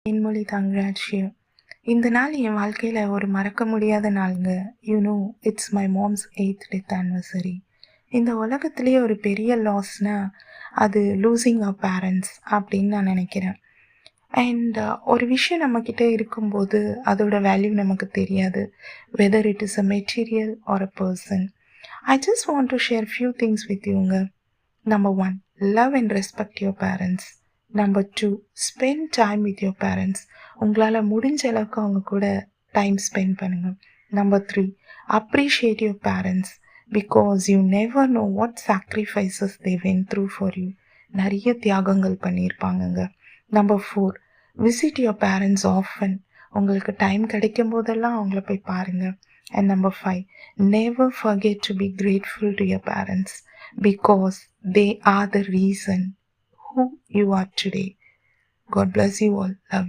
Thenmozhi Thangaraj here. இந்த நாள் என் வாழ்க்கையில் ஒரு மறக்க முடியாத நாளுங்க. It's my moms 8th death anniversary. இந்த உலகத்திலேயே ஒரு பெரிய லாஸ்னா அது லூசிங் அவர் பேரண்ட்ஸ் அப்படின்னு நான் நினைக்கிறேன். அண்ட் ஒரு விஷயம் நம்மக்கிட்ட இருக்கும்போது அதோட வேல்யூ நமக்கு தெரியாது, whether it is a material or a person. I just want to share few things with யூங்க. Number 1, love and respect your parents. Number 2, spend time with your parents. உங்களால் முடிஞ்ச அளவுக்கு அவங்க கூட டைம் ஸ்பெண்ட் பண்ணுங்கள். Number 3, appreciate your parents because you never know what sacrifices they went through for you. நிறைய தியாகங்கள் பண்ணியிருப்பாங்கங்க. Number 4, visit your parents often. உங்களுக்கு time கிடைக்கும் போதெல்லாம் அவங்கள போய் பாருங்கள். And number 5, never forget to be grateful to your parents because they are the reason who you are today. God bless you all. Love you.